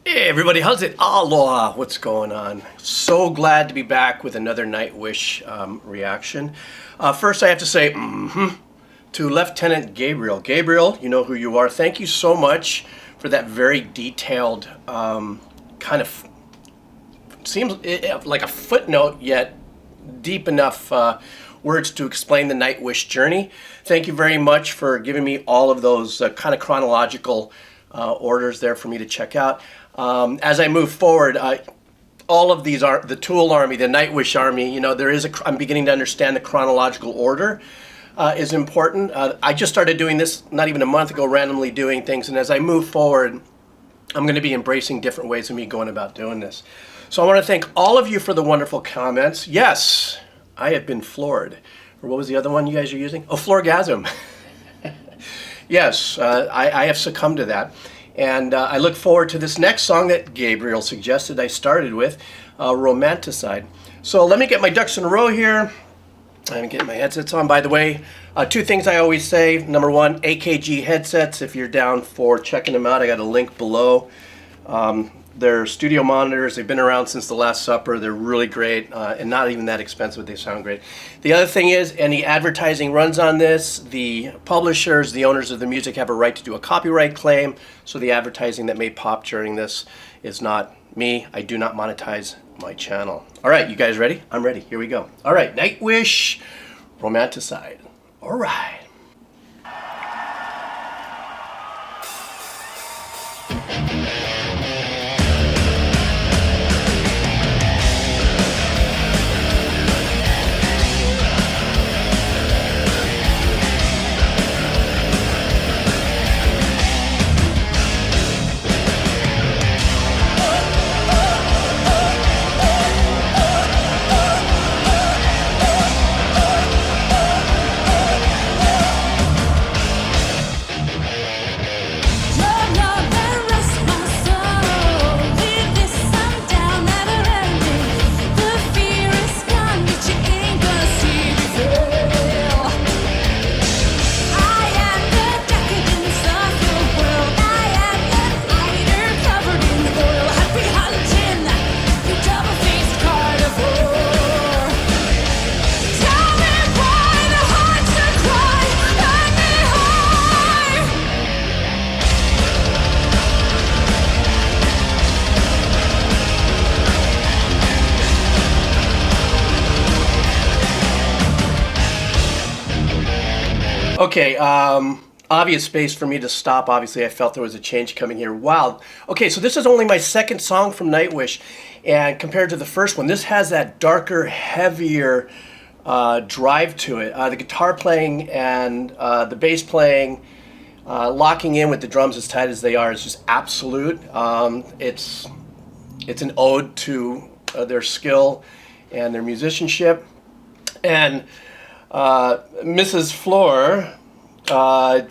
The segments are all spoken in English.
Hey everybody, how's it? Aloha, what's going on? So glad to be back with another Nightwish reaction. First I have to say to Lieutenant Gabriel. Gabriel, you know who you are. Thank you so much for that very detailed kind of, seems like a footnote yet deep enough words to explain the Nightwish journey. Thank you very much for giving me all of those kind of chronological orders there for me to check out. As I move forward, all of these are the Tool Army, the Nightwish Army. You know, I'm beginning to understand the chronological order is important. I just started doing this not even a month ago, randomly doing things, and as I move forward, I'm going to be embracing different ways of me going about doing this. So I want to thank all of you for the wonderful comments. Yes, I have been floored. Or what was the other one you guys are using? Oh, floorgasm. Yes, I have succumbed to that. And I look forward to this next song that Gabriel suggested I started with, Romanticide. So let me get my ducks in a row here. I'm getting my headsets on, by the way. Two things I always say. Number one, AKG headsets. If you're down for checking them out, I got a link below. They're studio monitors. They've been around since the Last Supper. They're really great and not even that expensive. They sound great. The other thing is, any advertising runs on this, the publishers, the owners of the music have a right to do a copyright claim. So the advertising that may pop during this is not me. I do not monetize my channel. All right, you guys ready? I'm ready. Here we go. All right, Nightwish, Romanticide. All right. Okay, obvious space for me to stop. Obviously, I felt there was a change coming here. Wow. Okay, so this is only my second song from Nightwish, and compared to the first one, this has that darker, heavier drive to it. The guitar playing and the bass playing, locking in with the drums as tight as they are is just absolute. It's an ode to their skill and their musicianship. And Mrs. Floor, I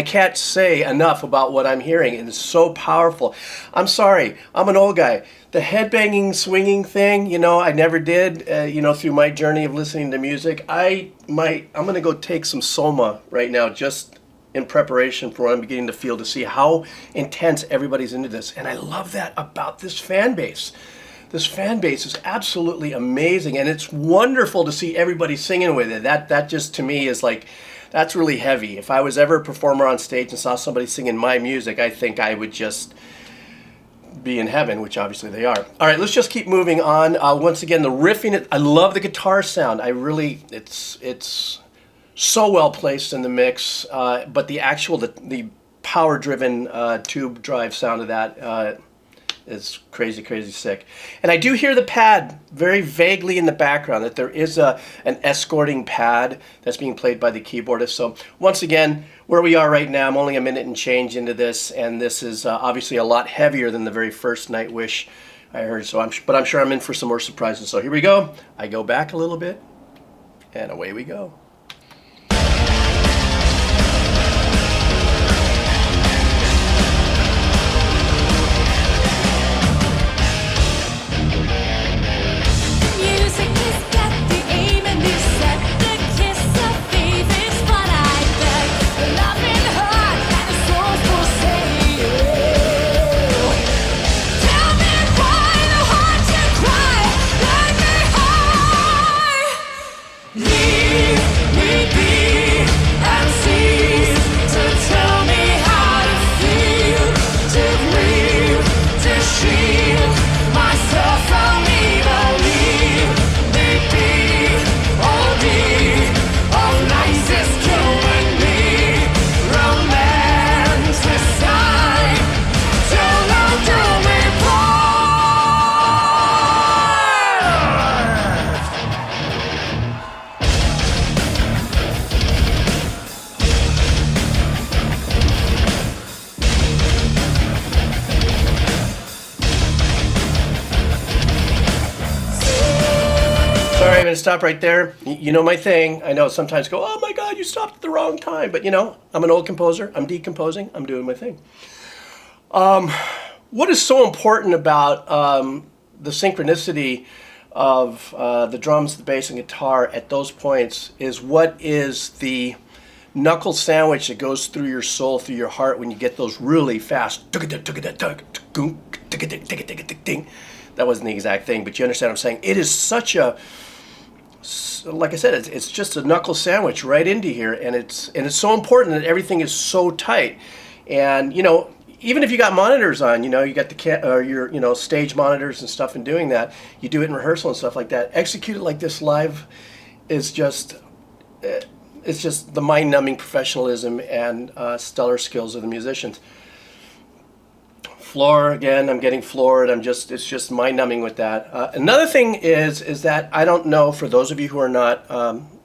can't say enough about what I'm hearing. It is so powerful. I'm sorry, I'm an old guy. The headbanging, swinging thing, you know, I never did, you know, through my journey of listening to music. I'm going to go take some Soma right now just in preparation for what I'm beginning to feel, to see how intense everybody's into this. And I love that about this fan base. This fan base is absolutely amazing, and it's wonderful to see everybody singing with it. That just, to me, is like, that's really heavy. If I was ever a performer on stage and saw somebody singing my music, I think I would just be in heaven, which obviously they are. All right, let's just keep moving on. Once again, the riffing, I love the guitar sound. It's so well placed in the mix, but the power-driven tube drive sound of that is crazy, crazy sick. And I do hear the pad very vaguely in the background, that there is an escorting pad that's being played by the keyboardist. So once again, where we are right now, I'm only a minute and change into this, and this is obviously a lot heavier than the very first Nightwish I heard. But I'm sure I'm in for some more surprises. So here we go. I go back a little bit, and away we go. Kiss of faith is what I beg. Loving her and going to stop right there. You know my thing. I know sometimes go, oh my God, you stopped at the wrong time. But you know, I'm an old composer. I'm decomposing. I'm doing my thing. What is so important about the synchronicity of the drums, the bass, and guitar at those points is what is the knuckle sandwich that goes through your soul, through your heart when you get those really fast. That wasn't the exact thing, but you understand what I'm saying. It is such a, like I said, it's just a knuckle sandwich right into here, and it's so important that everything is so tight. And you know, even if you got monitors on, you know, you got your, you know, stage monitors and stuff, and doing that, you do it in rehearsal and stuff like that. Execute it like this live is just, it's just the mind-numbing professionalism and stellar skills of the musicians. Floor again, I'm getting floored. It's just mind-numbing with that. Another thing is that I don't know, for those of you who are not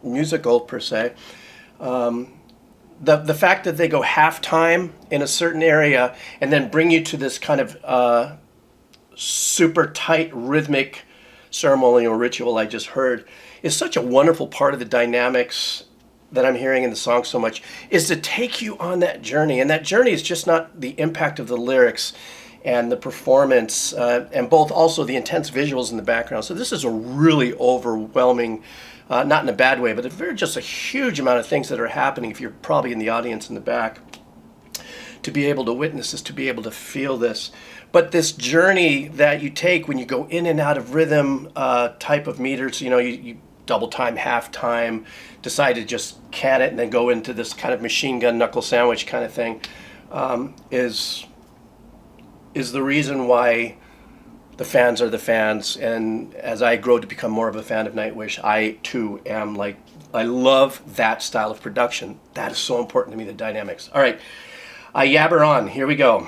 musical per se, the fact that they go halftime in a certain area and then bring you to this kind of super tight rhythmic ceremonial ritual I just heard is such a wonderful part of the dynamics that I'm hearing in the song so much, is to take you on that journey. And that journey is just not the impact of the lyrics and the performance, and both also the intense visuals in the background. So this is a really overwhelming, not in a bad way, but just a huge amount of things that are happening if you're probably in the audience in the back, to be able to witness this, to be able to feel this. But this journey that you take when you go in and out of rhythm type of meters, you know, you double time, half time, decide to just can it and then go into this kind of machine gun knuckle sandwich kind of thing, is the reason why the fans are the fans. And as I grow to become more of a fan of Nightwish, I too am like, I love that style of production. That is so important to me, the dynamics. All right, I yabber on. Here we go.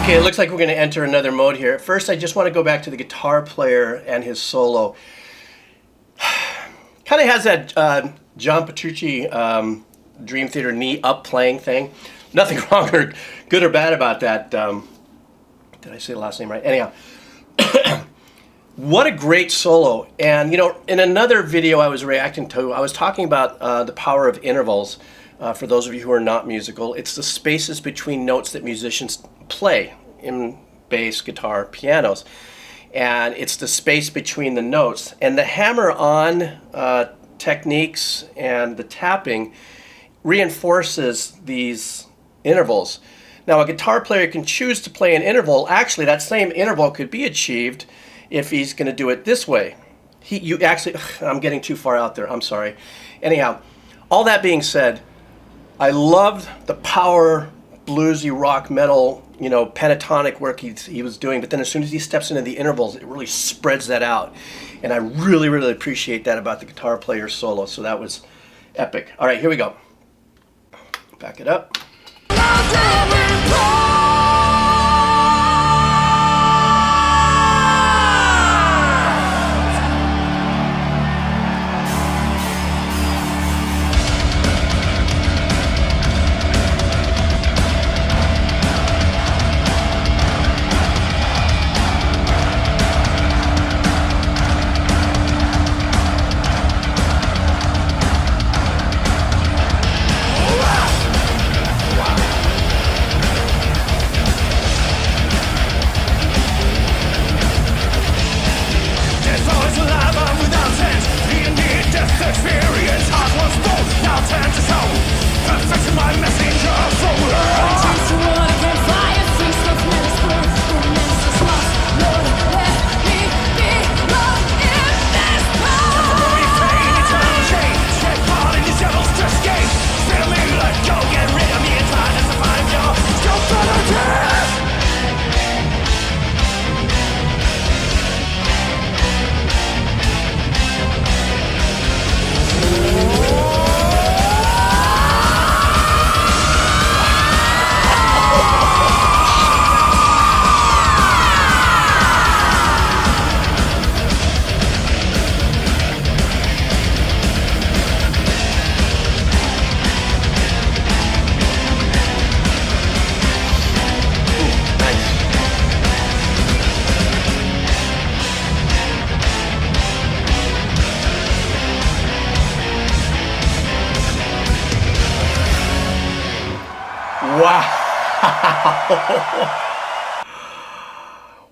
Okay, it looks like we're going to enter another mode here. First, I just want to go back to the guitar player and his solo. Kind of has that John Petrucci Dream Theater knee up playing thing. Nothing wrong or good or bad about that. Did I say the last name right? Anyhow, what a great solo. And, you know, in another video I was reacting to, I was talking about the power of intervals. For those of you who are not musical, it's the spaces between notes that musicians play in bass, guitar, pianos. And it's the space between the notes. And the hammer-on techniques and the tapping reinforces these intervals. Now, a guitar player can choose to play an interval. Actually, that same interval could be achieved if he's going to do it this way. I'm getting too far out there. I'm sorry. Anyhow, all that being said, I loved the power bluesy rock metal, you know, pentatonic work he was doing, but then as soon as he steps into the intervals, it really spreads that out. And I really, really appreciate that about the guitar player's solo. So that was epic. All right, here we go. Back it up.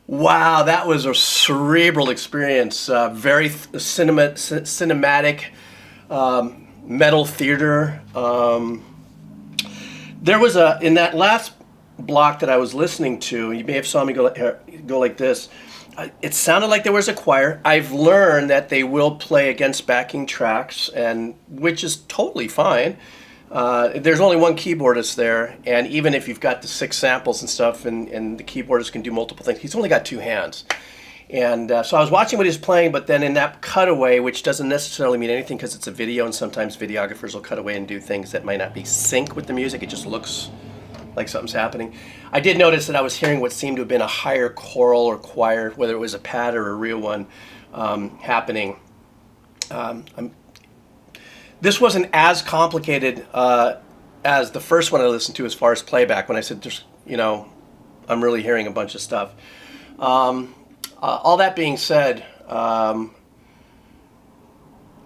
Wow, that was a cerebral experience. Very cinematic, metal theater. There was in that last block that I was listening to, you may have saw me go like this. It sounded like there was a choir. I've learned that they will play against backing tracks, and which is totally fine. There's only one keyboardist there, and even if you've got the 6 samples and stuff, and the keyboardist can do multiple things, he's only got 2 hands. And so I was watching what he's playing, but then in that cutaway, which doesn't necessarily mean anything because it's a video, and sometimes videographers will cut away and do things that might not be sync with the music. It just looks like something's happening. I did notice that I was hearing what seemed to have been a higher choral or choir, whether it was a pad or a real one, happening. This wasn't as complicated as the first one I listened to as far as playback, when I said, just, you know, I'm really hearing a bunch of stuff. All that being said,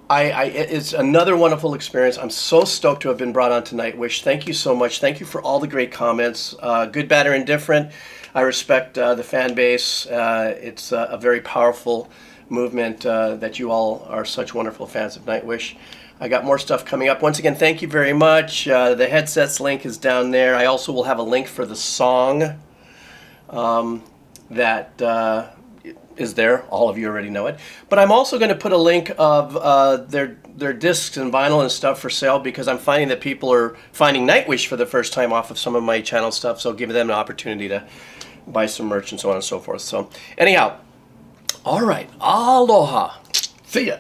it's another wonderful experience. I'm so stoked to have been brought on to Nightwish. Thank you so much. Thank you for all the great comments. Good, bad, or indifferent. I respect the fan base. It's a very powerful movement that you all are such wonderful fans of Nightwish. I got more stuff coming up. Once again, thank you very much. The headsets link is down there. I also will have a link for the song that is there. All of you already know it. But I'm also going to put a link of their discs and vinyl and stuff for sale, because I'm finding that people are finding Nightwish for the first time off of some of my channel stuff. So give them an opportunity to buy some merch and so on and so forth. So anyhow, all right. Aloha. See ya.